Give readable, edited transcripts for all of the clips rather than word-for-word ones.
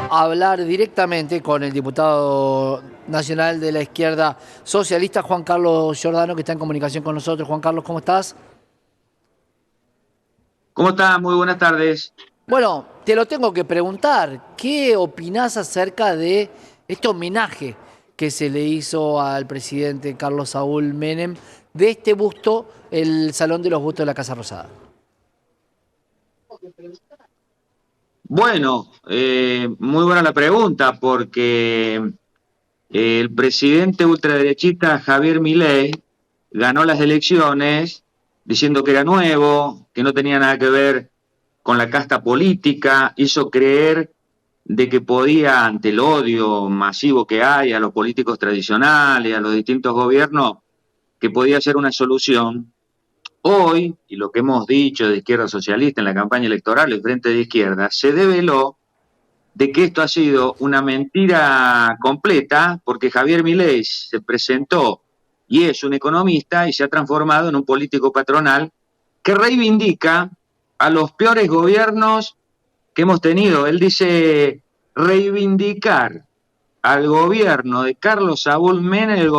a hablar directamente con el diputado nacional de la izquierda socialista, Juan Carlos Giordano, que está en comunicación con nosotros. Juan Carlos, ¿cómo estás? ¿Cómo está? Muy buenas tardes. Bueno, te lo tengo que preguntar. ¿Qué opinás acerca de este homenaje que se le hizo al presidente Carlos Saúl Menem de este busto, el Salón de los Bustos de la Casa Rosada? Bueno, muy buena la pregunta porque el presidente ultraderechista Javier Milei ganó las elecciones diciendo que era nuevo, que no tenía nada que ver con la casta política, hizo creer de que podía, ante el odio masivo que hay a los políticos tradicionales, a los distintos gobiernos, que podía ser una solución. Hoy, y lo que hemos dicho de izquierda socialista en la campaña electoral, el Frente de Izquierda, se develó de que esto ha sido una mentira completa, porque Javier Milei se presentó y es un economista y se ha transformado en un político patronal que reivindica a los peores gobiernos que hemos tenido. Él dice reivindicar al gobierno de Carlos Saúl Menem, el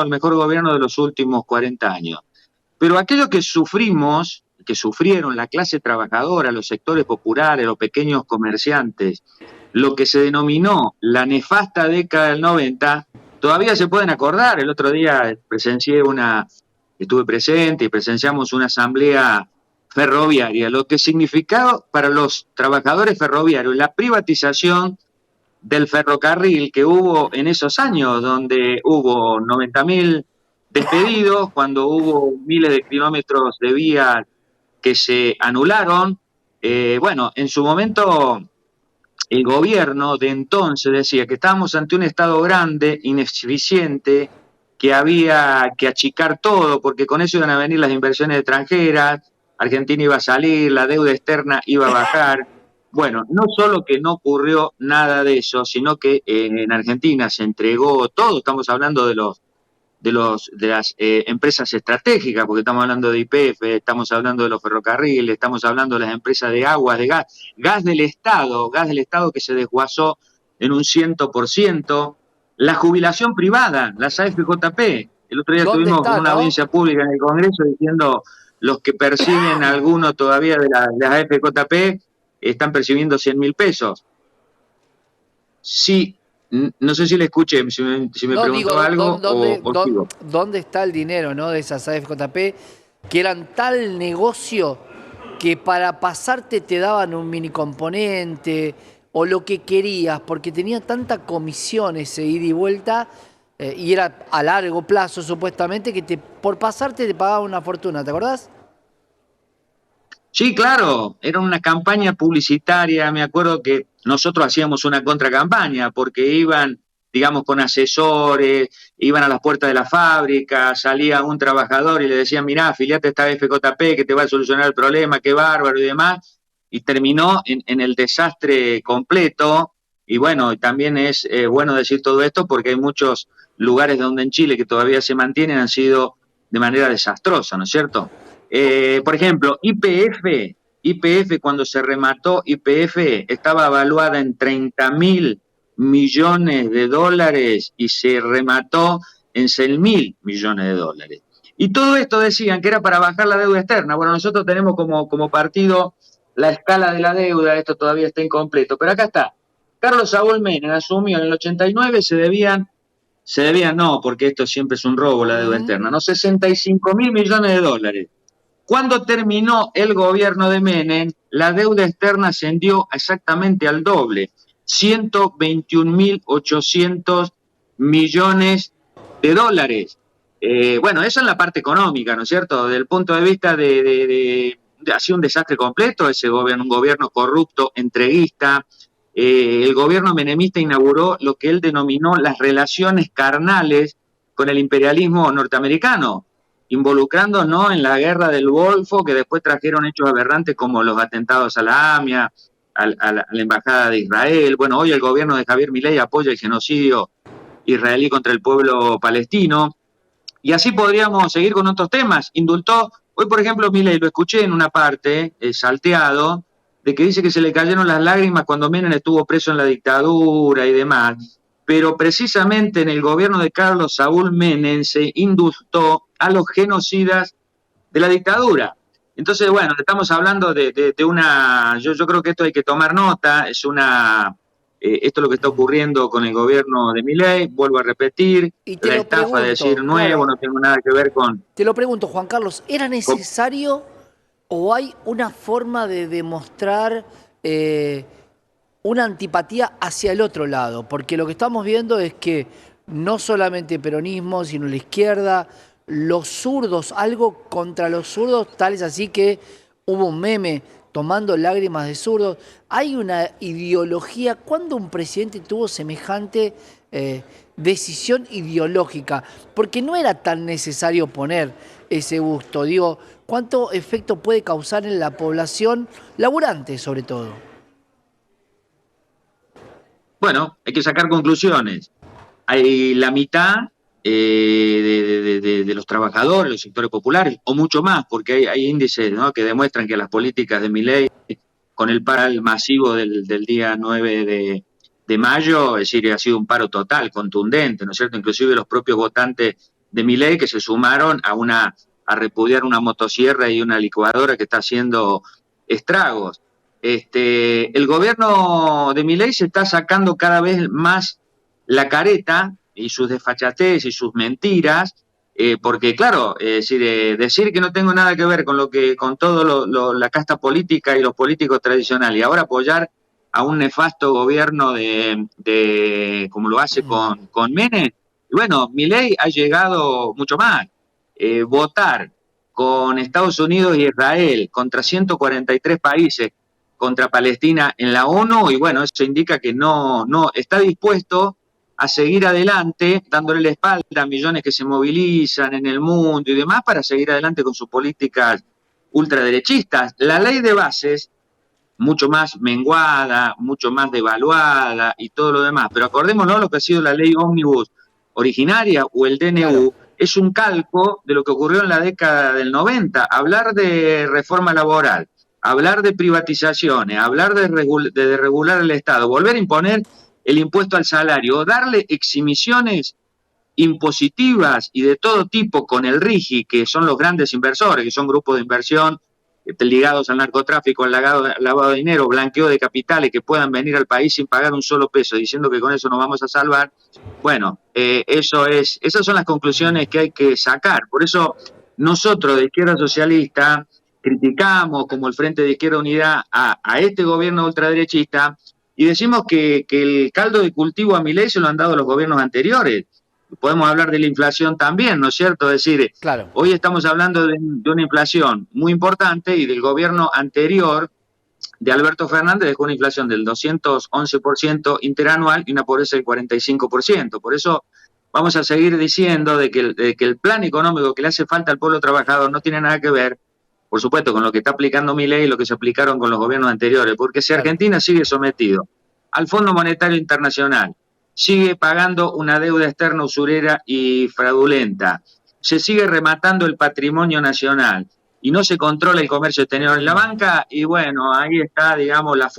mejor gobierno de los últimos 40 años. Pero aquello que sufrimos, que sufrieron la clase trabajadora, los sectores populares, los pequeños comerciantes, lo que se denominó la nefasta década del 90, todavía se pueden acordar. El otro día estuve presente y presenciamos una asamblea ferroviaria, lo que significaba para los trabajadores ferroviarios la privatización del ferrocarril que hubo en esos años, donde hubo 90.000 despedidos, cuando hubo miles de kilómetros de vía que se anularon. Bueno, en su momento el gobierno de entonces decía que estábamos ante un Estado grande, ineficiente, que había que achicar todo, porque con eso iban a venir las inversiones extranjeras, Argentina iba a salir, la deuda externa iba a bajar. Bueno, no solo que no ocurrió nada de eso, sino que en Argentina se entregó todo. Estamos hablando de las empresas estratégicas, porque estamos hablando de YPF, estamos hablando de los ferrocarriles, estamos hablando de las empresas de aguas, de gas del Estado que se desguazó en un 100%, la jubilación privada, las AFJP. El otro día ¿Dónde estuvimos con está, una no? audiencia pública en el Congreso diciendo los que perciben alguno todavía de las AFJP están percibiendo 100.000 pesos. Sí, no sé si le escuché, si me No, digo, preguntó algo o sigo. ¿dónde está el dinero, no, de esas AFJP que eran tal negocio que para pasarte te daban un mini componente o lo que querías, porque tenía tanta comisión ese ida y vuelta y era a largo plazo supuestamente que por pasarte te pagaban una fortuna, ¿te acordás? Sí, claro, era una campaña publicitaria. Me acuerdo que nosotros hacíamos una contracampaña porque iban, digamos, con asesores, iban a las puertas de la fábrica, salía un trabajador y le decían, mirá, afiliate a esta FJP que te va a solucionar el problema, qué bárbaro y demás, y terminó en el desastre completo. Y bueno, también es bueno decir todo esto porque hay muchos lugares donde en Chile que todavía se mantienen, han sido de manera desastrosa, ¿no es cierto? Por ejemplo, YPF, cuando se remató YPF, estaba evaluada en 30.000 millones de dólares y se remató en 6.000 millones de dólares. Y todo esto decían que era para bajar la deuda externa. Bueno, nosotros tenemos como partido la escala de la deuda, esto todavía está incompleto, pero acá está. Carlos Saúl Menem asumió en el 89, se debían no, porque esto siempre es un robo la deuda Ujú. externa, no, 65.000 millones de dólares. Cuando terminó el gobierno de Menem, la deuda externa ascendió exactamente al doble, 121.800 millones de dólares. Bueno, eso en la parte económica, ¿no es cierto? Desde el punto de vista ha sido un desastre completo ese gobierno, un gobierno corrupto, entreguista. El gobierno menemista inauguró lo que él denominó las relaciones carnales con el imperialismo norteamericano, involucrándonos en la guerra del Golfo, que después trajeron hechos aberrantes como los atentados a la AMIA, a la Embajada de Israel. Bueno, hoy el gobierno de Javier Milei apoya el genocidio israelí contra el pueblo palestino. Y así podríamos seguir con otros temas. Indultó, hoy por ejemplo Milei lo escuché en una parte, salteado, de que dice que se le cayeron las lágrimas cuando Menem estuvo preso en la dictadura y demás, pero precisamente en el gobierno de Carlos Saúl Menem se indultó a los genocidas de la dictadura. Entonces, bueno, estamos hablando de una, yo creo que esto hay que tomar nota, es una, esto es lo que está ocurriendo con el gobierno de Milei, vuelvo a repetir, Y te la lo estafa de decir pregunto, nuevo, claro, no tengo nada que ver te lo pregunto, Juan Carlos, ¿era con necesario o hay una forma de demostrar una antipatía hacia el otro lado? Porque lo que estamos viendo es que no solamente peronismo, sino la izquierda, los zurdos, algo contra los zurdos, tal es así que hubo un meme tomando lágrimas de zurdos. Hay una ideología. ¿Cuándo un presidente tuvo semejante decisión ideológica? Porque no era tan necesario poner ese busto. Digo, ¿cuánto efecto puede causar en la población laburante, sobre todo? Bueno, hay que sacar conclusiones. Hay la mitad de los trabajadores, los sectores populares, o mucho más, porque hay índices, ¿no?, que demuestran que las políticas de Milei, con el paro masivo del día 9 de mayo, es decir, ha sido un paro total, contundente, ¿no es cierto? Inclusive los propios votantes de Milei que se sumaron a repudiar una motosierra y una licuadora que está haciendo estragos. El gobierno de Milei se está sacando cada vez más la careta y sus desfachatez y sus mentiras, porque claro, decir que no tengo nada que ver con con todo la casta política y los políticos tradicionales y ahora apoyar a un nefasto gobierno como lo hace con Menem, y bueno, Milei ha llegado mucho más. Votar con Estados Unidos y Israel contra 143 países contra Palestina en la ONU, y bueno, eso indica que no está dispuesto a seguir adelante, dándole la espalda a millones que se movilizan en el mundo y demás para seguir adelante con sus políticas ultraderechistas. La ley de bases, mucho más menguada, mucho más devaluada y todo lo demás, pero acordémonos lo que ha sido la ley ómnibus originaria o el DNU, Claro. es un calco de lo que ocurrió en la década del 90. Hablar de reforma laboral, hablar de privatizaciones, hablar de regular el Estado, volver a imponer el impuesto al salario, darle eximiciones impositivas y de todo tipo con el RIGI, que son los grandes inversores, que son grupos de inversión ligados al narcotráfico, al lavado de dinero, blanqueo de capitales, que puedan venir al país sin pagar un solo peso, diciendo que con eso nos vamos a salvar. Bueno, esas son las conclusiones que hay que sacar. Por eso nosotros de Izquierda Socialista criticamos como el Frente de Izquierda Unidad a este gobierno ultraderechista y decimos que el caldo de cultivo a Milei se lo han dado los gobiernos anteriores. Podemos hablar de la inflación también, ¿no es cierto? Es decir, Claro. hoy estamos hablando de una inflación muy importante y del gobierno anterior de Alberto Fernández dejó una inflación del 211% interanual y una pobreza del 45%. Por eso vamos a seguir diciendo de que el plan económico que le hace falta al pueblo trabajador no tiene nada que ver, por supuesto, con lo que está aplicando Milei y lo que se aplicaron con los gobiernos anteriores, porque si Claro. Argentina sigue sometido al Fondo Monetario Internacional, sigue pagando una deuda externa usurera y fraudulenta, se sigue rematando el patrimonio nacional y no se controla el comercio exterior en la banca, y bueno, ahí está, digamos, la